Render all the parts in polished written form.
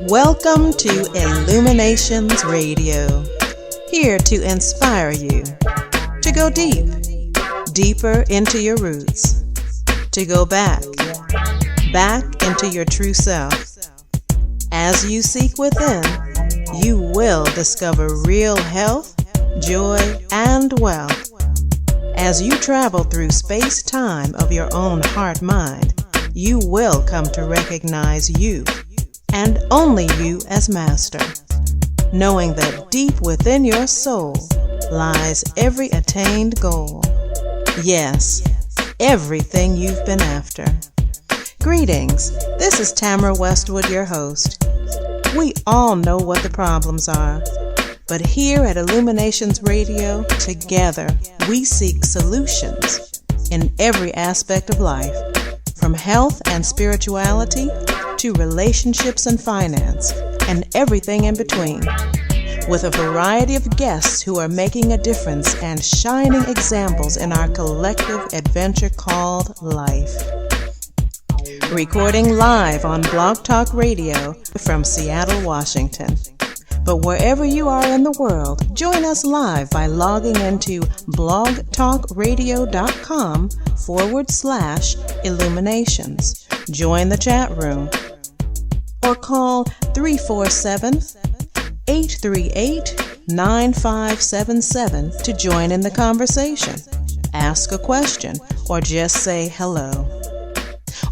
Welcome to Illuminations Radio, here to inspire you to go deep, deeper into your roots, to go back into your true self. As you seek within, you will discover real health, joy, and wealth. As you travel through space-time of your own heart-mind, you will come to recognize you, and only you as master, knowing that deep within your soul lies every attained goal. Yes, everything you've been after. Greetings, this is Tamara Westwood, your host. We all know what the problems are, but here at Illuminations Radio, together we seek solutions in every aspect of life, from health and spirituality to relationships and finance, and everything in between, with a variety of guests who are making a difference and shining examples in our collective adventure called life. Recording live on Blog Talk Radio from Seattle, Washington. But wherever you are in the world, join us live by logging into blogtalkradio.com/illuminations. Join the chat room or call 347-838-9577 to join in the conversation, ask a question, or just say hello.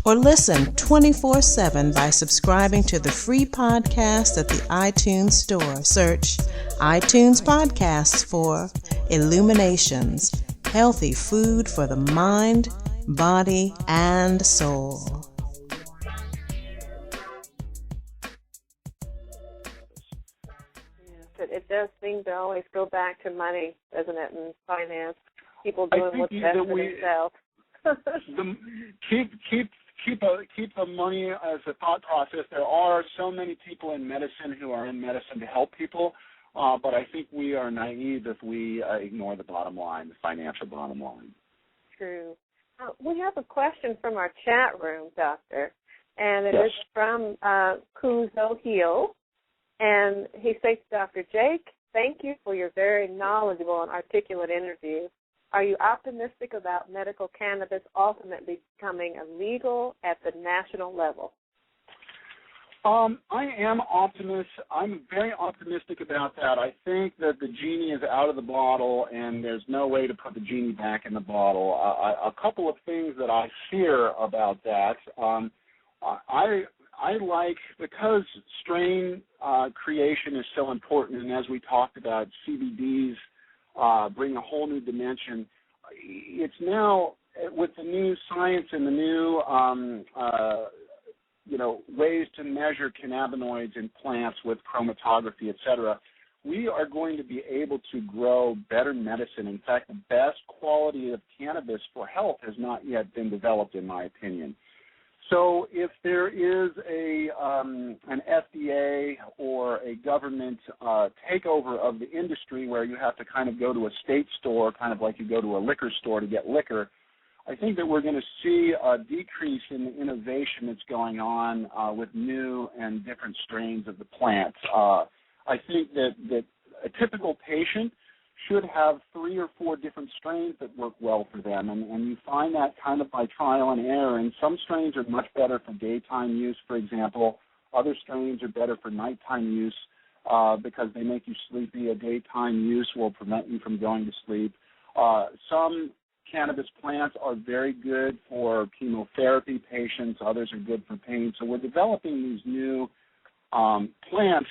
Or listen 24/7 by subscribing to the free podcast at the iTunes Store. Search iTunes Podcasts for Illuminations, healthy food for the mind, body, and soul. It does seem to always go back to money, doesn't it, and finance, people doing what's best for themselves. Keep the money as a thought process. There are so many people in medicine who are in medicine to help people, but I think we are naive if we ignore the bottom line, the financial bottom line. True. We have a question from our chat room, Doctor, and it is from Kuzo Heal, and he says, Dr. Jake, thank you for your very knowledgeable and articulate interview. Are you optimistic about medical cannabis ultimately becoming illegal at the national level? I am optimist. I'm very optimistic about that. I think that the genie is out of the bottle, and there's no way to put the genie back in the bottle. A couple of things that I fear about that. I like, because strain creation is so important, and as we talked about, CBDs bring a whole new dimension. It's now, with the new science and the new ways to measure cannabinoids in plants with chromatography, et cetera, we are going to be able to grow better medicine. In fact, the best quality of cannabis for health has not yet been developed, in my opinion. So if there is an FDA or a government takeover of the industry where you have to kind of go to a state store, kind of like you go to a liquor store to get liquor, I think that we're going to see a decrease in the innovation that's going on with new and different strains of the plants. I think that a typical patient should have 3 or 4 different strains that work well for them, and you find that kind of by trial and error. And some strains are much better for daytime use, for example. Other strains are better for nighttime use because they make you sleepy. A daytime use will prevent you from going to sleep. Some cannabis plants are very good for chemotherapy patients. Others are good for pain. So we're developing these new plants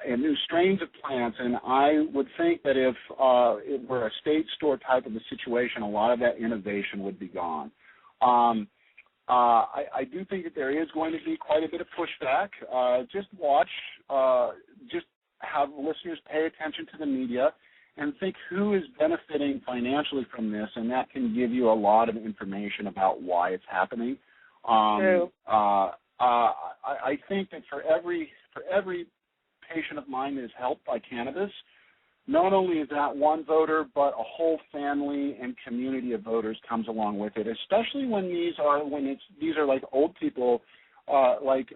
and new strains of plants, and I would think that if it were a state store type of a situation, a lot of that innovation would be gone. I do think that there is going to be quite a bit of pushback. Just watch, just have listeners pay attention to the media and think who is benefiting financially from this, and that can give you a lot of information about why it's happening. True. I think that for every patient of mine that is helped by cannabis, not only is that one voter, but a whole family and community of voters comes along with it, especially when these are like old people like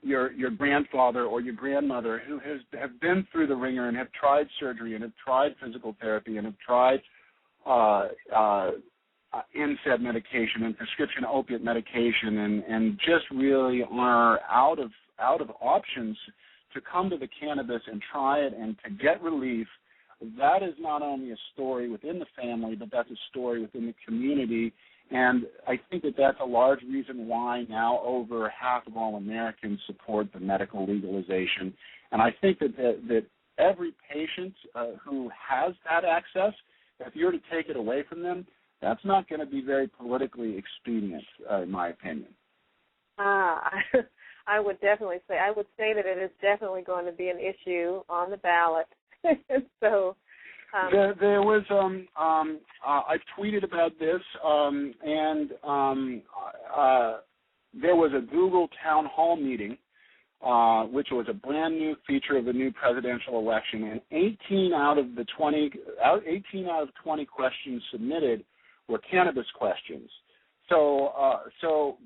your grandfather or your grandmother who have been through the ringer and have tried surgery and have tried physical therapy and have tried NSAID medication and prescription opiate medication and just really are out of options to come to the cannabis and try it and to get relief. That is not only a story within the family, but that's a story within the community. And I think that that's a large reason why now over half of all Americans support the medical legalization. And I think that every patient who has that access, if you were to take it away from them, that's not going to be very politically expedient, in my opinion. I would say that it is definitely going to be an issue on the ballot. So there was I tweeted about this, and there was a Google town hall meeting, which was a brand new feature of the new presidential election, and 18 out of 20 questions submitted were cannabis questions.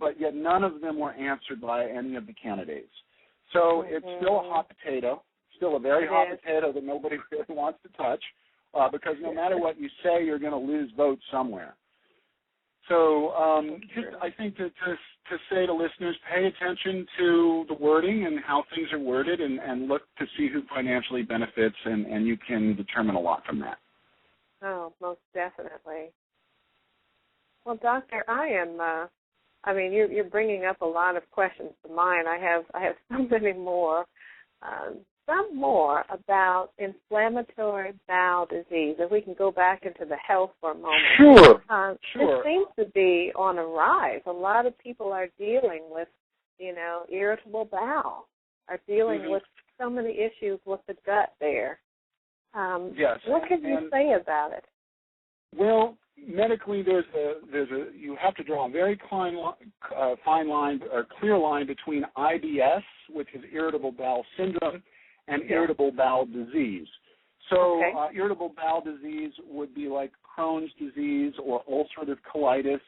But yet none of them were answered by any of the candidates. So it's still a hot potato, still a very hot potato that nobody really wants to touch, because no matter what you say, you're going to lose votes somewhere. So I think to say to listeners, pay attention to the wording and how things are worded and look to see who financially benefits, and you can determine a lot from that. Oh, most definitely. Well, Doctor, you're bringing up a lot of questions to mind. I have so many more. Some more about inflammatory bowel disease. If we can go back into the health for a moment. Sure. It seems to be on a rise. A lot of people are dealing with, irritable bowel, are dealing with so many issues with the gut there. Yes. What can you say about it? Well, medically, you have to draw a very fine line or clear line between IBS, which is irritable bowel syndrome, and irritable bowel disease. So irritable bowel disease would be like Crohn's disease or ulcerative colitis.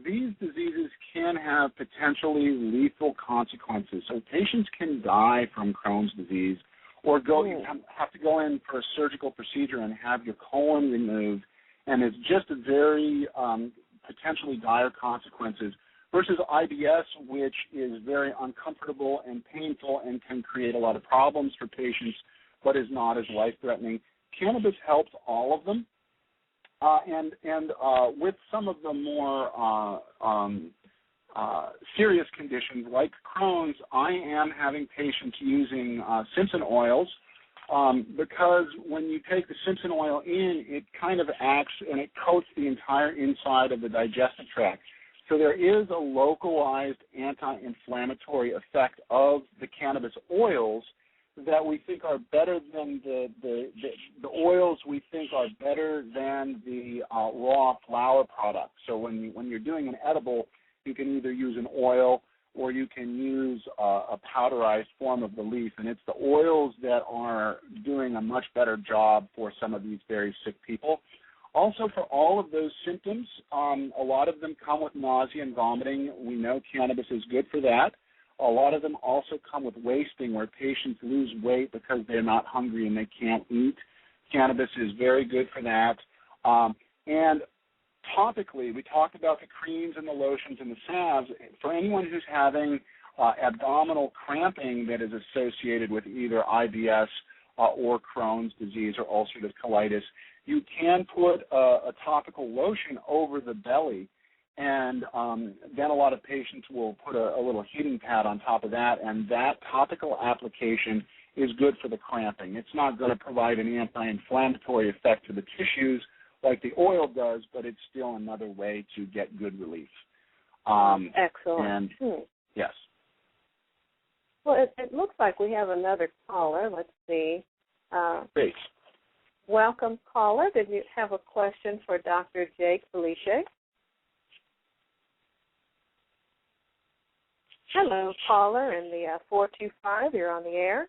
These diseases can have potentially lethal consequences. So patients can die from Crohn's disease or you have to go in for a surgical procedure and have your colon removed, and it's just a very potentially dire consequences, versus IBS, which is very uncomfortable and painful and can create a lot of problems for patients, but is not as life-threatening. Cannabis helps all of them, and with some of the more serious conditions like Crohn's, I am having patients using Simpson oils, because when you take the Simpson oil in, it kind of acts and it coats the entire inside of the digestive tract. So there is a localized anti-inflammatory effect of the cannabis oils that we think are better than the oils we think are better than the raw flower product. So when you're doing an edible, you can either use an oil or you can use a powderized form of the leaf, and it's the oils that are doing a much better job for some of these very sick people. Also, for all of those symptoms, a lot of them come with nausea and vomiting. We know cannabis is good for that. A lot of them also come with wasting, where patients lose weight because they're not hungry and they can't eat. Cannabis is very good for that. And topically, we talked about the creams and the lotions and the salves. For anyone who's having abdominal cramping that is associated with either IBS or Crohn's disease or ulcerative colitis, you can put a topical lotion over the belly, and then a lot of patients will put a little heating pad on top of that, and that topical application is good for the cramping. It's not going to provide an anti-inflammatory effect to the tissues like the oil does, but it's still another way to get good relief. Excellent. And, yes. Well, it looks like we have another caller. Let's see. Great. Welcome, caller. Did you have a question for Dr. Jake Felice? Hello, caller, in the 425. You're on the air.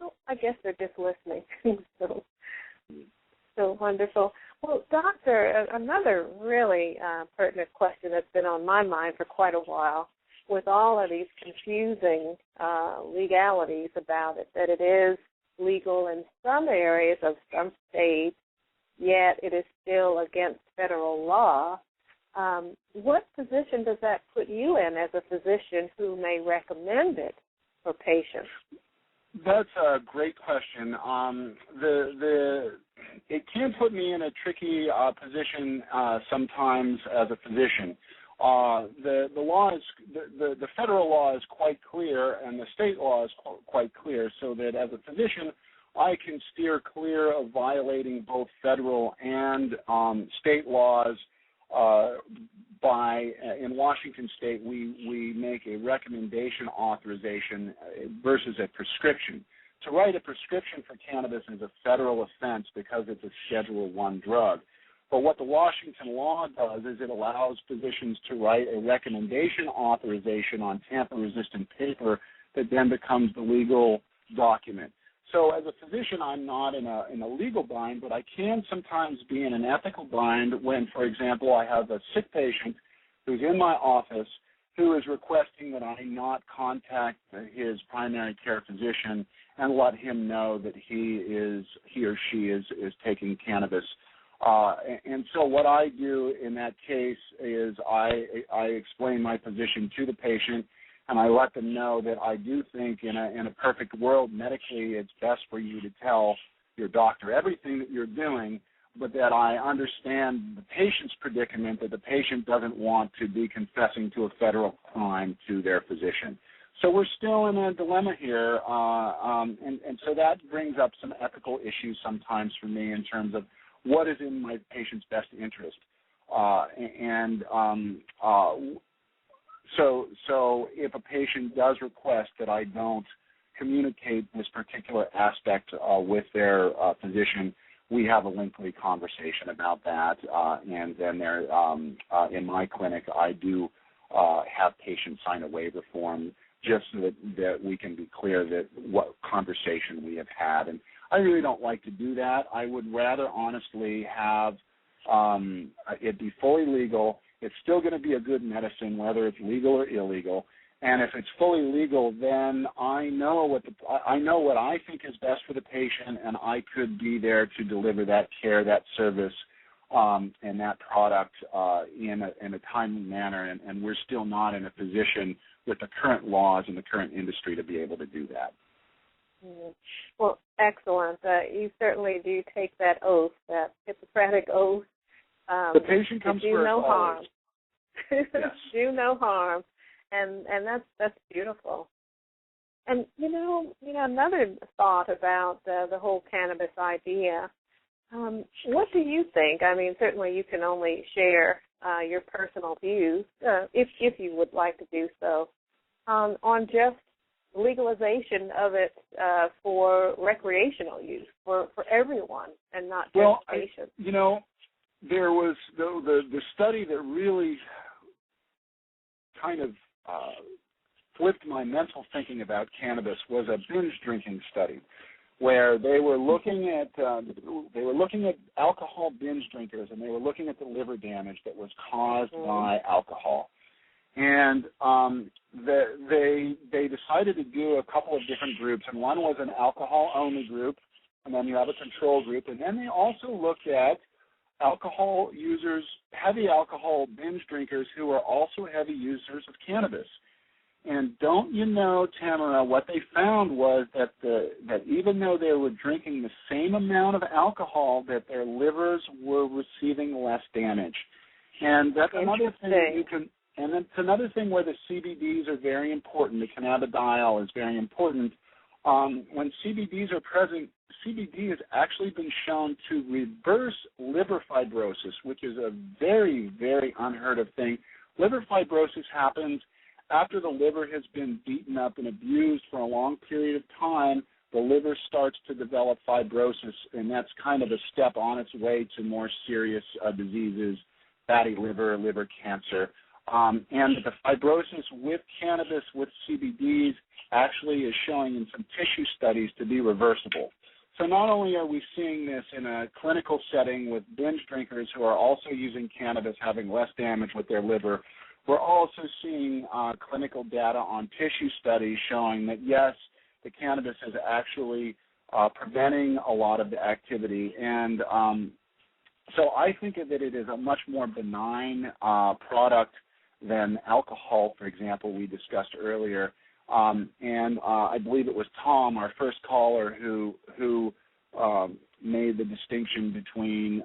Oh, I guess they're just listening. So wonderful. Well, Doctor, another really pertinent question that's been on my mind for quite a while, with all of these confusing legalities about it, that it is legal in some areas of some states, yet it is still against federal law. What position does that put you in as a physician who may recommend it for patients? That's a great question. It can put me in a tricky position sometimes as a physician. The law is the federal law is quite clear, and the state law is quite clear, so that as a physician, I can steer clear of violating both federal and state laws. In Washington State, we make a recommendation authorization versus a prescription. To write a prescription for cannabis is a federal offense because it's a Schedule I drug. But what the Washington law does is it allows physicians to write a recommendation authorization on tamper-resistant paper that then becomes the legal document. So as a physician, I'm not in a legal bind, but I can sometimes be in an ethical bind when, for example, I have a sick patient who's in my office who is requesting that I not contact his primary care physician and let him know that he or she is taking cannabis. And so what I do in that case is I explain my position to the patient, and I let them know that I do think in a perfect world, medically, it's best for you to tell your doctor everything that you're doing, but that I understand the patient's predicament, that the patient doesn't want to be confessing to a federal crime to their physician. So we're still in a dilemma here, and so that brings up some ethical issues sometimes for me in terms of what is in my patient's best interest. So if a patient does request that I don't communicate this particular aspect with their physician, we have a lengthy conversation about that. And then in my clinic, I do have patients sign a waiver form just so that we can be clear that what conversation we have had. And I really don't like to do that. I would rather honestly have it be fully legal. It's still going to be a good medicine, whether it's legal or illegal. And if it's fully legal, then I know what I think is best for the patient, and I could be there to deliver that care, that service, and that product in a timely manner. And we're still not in a position with the current laws and the current industry to be able to do that. Well, excellent. You certainly do take that oath, that Hippocratic oath. The patient comes do no harm. Yes. Do no harm, and that's beautiful. And you know another thought about the whole cannabis idea. What do you think? I mean, certainly you can only share your personal views if you would like to do so on just legalization of it for recreational use for everyone and not just patients. There was the study that really kind of flipped my mental thinking about cannabis was a binge drinking study, where they were looking at alcohol binge drinkers, and they were looking at the liver damage that was caused by alcohol. And they decided to do a couple of different groups, and one was an alcohol-only group, and then you have a control group, and then they also looked at alcohol users, heavy alcohol binge drinkers who are also heavy users of cannabis. And don't you know, Tamara, what they found was that even though they were drinking the same amount of alcohol, that their livers were receiving less damage. And that's another thing and that's another thing where the CBDs are very important. The cannabidiol is very important. When CBDs are present, CBD has actually been shown to reverse liver fibrosis, which is a very, very unheard of thing. Liver fibrosis happens after the liver has been beaten up and abused for a long period of time. The liver starts to develop fibrosis, and that's kind of a step on its way to more serious diseases, fatty liver, liver cancer. And the fibrosis with cannabis, with CBDs, actually is showing in some tissue studies to be reversible. So not only are we seeing this in a clinical setting with binge drinkers who are also using cannabis having less damage with their liver, we're also seeing clinical data on tissue studies showing that, yes, the cannabis is actually preventing a lot of the activity. And so I think that it is a much more benign product than alcohol, for example, we discussed earlier. And I believe it was Tom, our first caller, who made the distinction between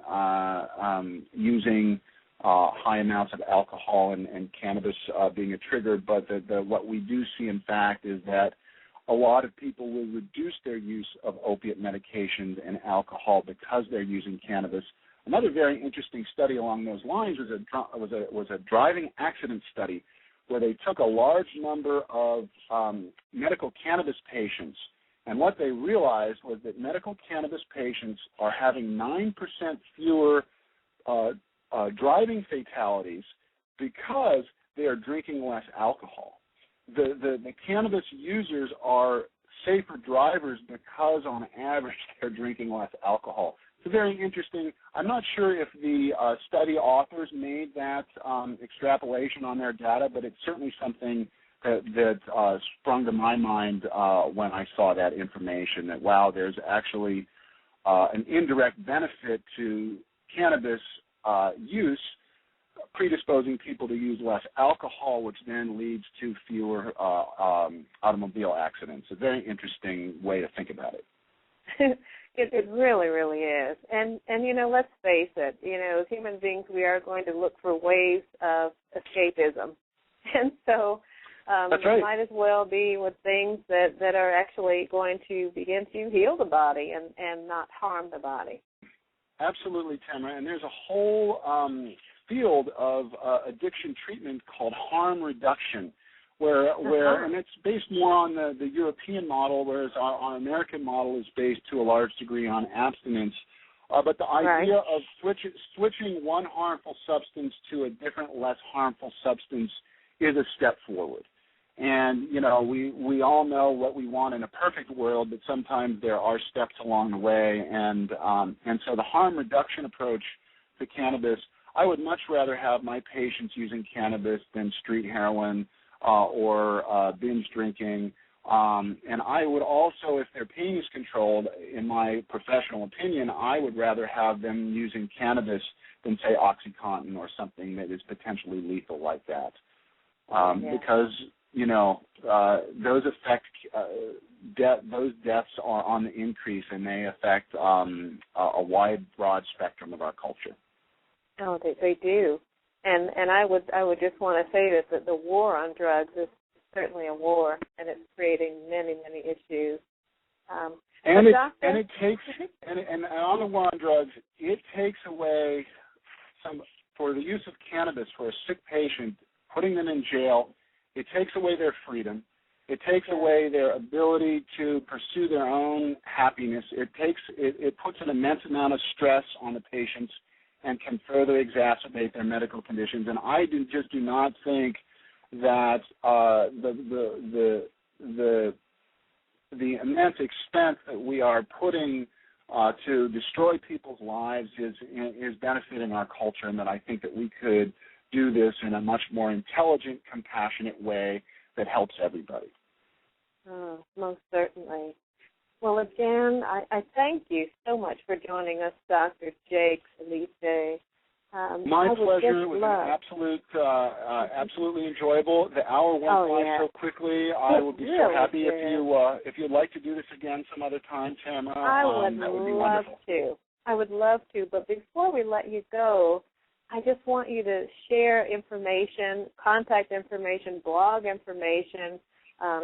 using high amounts of alcohol and cannabis being a trigger. But what we do see, in fact, is that a lot of people will reduce their use of opiate medications and alcohol because they're using cannabis. Another very interesting study along those lines was a driving accident study where they took a large number of medical cannabis patients, and what they realized was that medical cannabis patients are having 9% fewer driving fatalities because they are drinking less alcohol. The cannabis users are safer drivers because, on average, they're drinking less alcohol. It's very interesting. I'm not sure if the study authors made that extrapolation on their data, but it's certainly something that sprung to my mind when I saw that information, that, wow, there's actually an indirect benefit to cannabis use, predisposing people to use less alcohol, which then leads to fewer automobile accidents. A very interesting way to think about it. It really, really is. And let's face it, as human beings, we are going to look for ways of escapism. And so That's right. It might as well be with things that are actually going to begin to heal the body and not harm the body. Absolutely, Tamara. And there's a whole field of addiction treatment called harm reduction, where and it's based more on the European model, whereas our American model is based to a large degree on abstinence. But the idea of switching one harmful substance to a different, less harmful substance is a step forward. And, we all know what we want in a perfect world, but sometimes there are steps along the way. And so the harm reduction approach to cannabis, I would much rather have my patients using cannabis than street heroin or binge drinking. And I would also, if their pain is controlled, in my professional opinion, I would rather have them using cannabis than, say, OxyContin or something that is potentially lethal like that. Because, those affect, those deaths are on the increase, and they affect a wide, broad spectrum of our culture. Oh, they do. And I would just want to say this, that the war on drugs is certainly a war, and it's creating many, many issues. And on the war on drugs, it takes away for the use of cannabis for a sick patient, putting them in jail, it takes away their freedom. It takes away their ability to pursue their own happiness. It puts an immense amount of stress on the patients and can further exacerbate their medical conditions. And I just do not think that the immense expense that we are putting to destroy people's lives is benefiting our culture, and that I think that we could do this in a much more intelligent, compassionate way that helps everybody. Oh, most certainly. Well, again, I thank you so much for joining us, Dr. Jake Felice. My pleasure. It was absolutely enjoyable. The hour went by so quickly. I would be so happy if you'd like to do this again some other time, Tamara. I would love to. I would love to. But before we let you go, I just want you to share information, contact information, blog information,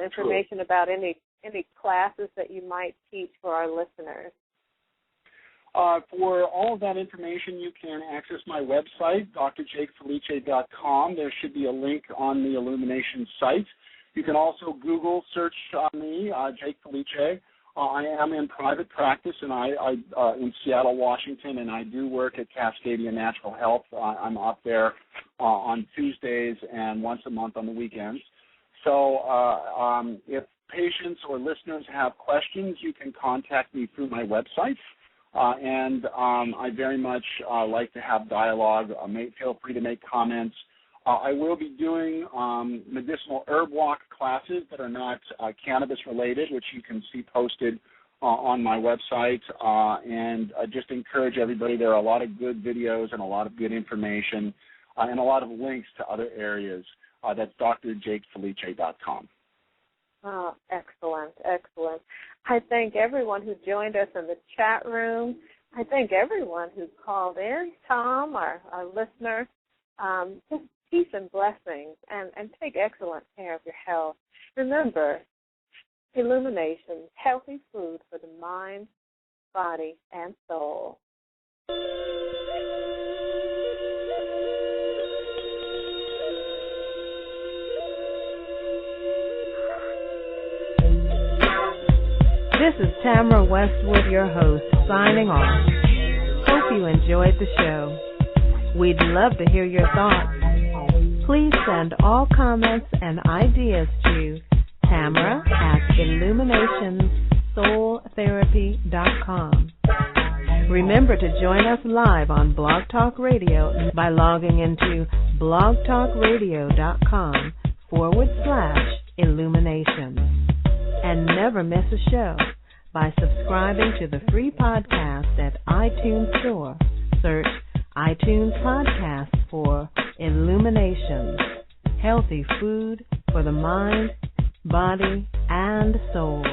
information about any classes that you might teach for our listeners. For all of that information, you can access my website, drjakefelice.com. There should be a link on the Illumination site. You can also Google search me, Jake Felice. I am in private practice, and I in Seattle, Washington, and I do work at Cascadia Natural Health. I'm up there on Tuesdays and once a month on the weekends. So if patients or listeners have questions, you can contact me through my website. And I very much like to have dialogue. Feel free to make comments. I will be doing medicinal herb walk classes that are not cannabis related, which you can see posted on my website. And I just encourage everybody. There are a lot of good videos and a lot of good information and a lot of links to other areas. That's drjakefelice.com. Oh, excellent, excellent. I thank everyone who joined us in the chat room. I thank everyone who called in, Tom, our listener. Just peace and blessings, and take excellent care of your health. Remember, Illuminations, healthy food for the mind, body, and soul. This is Tamara Westwood, your host, signing off. Hope you enjoyed the show. We'd love to hear your thoughts. Please send all comments and ideas to Tamara at IlluminationsSoulTherapy.com. Remember to join us live on Blog Talk Radio by logging into blogtalkradio.com/Illuminations. And never miss a show by subscribing to the free podcast at iTunes Store. Search iTunes Podcasts for Illuminations, healthy food for the mind, body, and soul.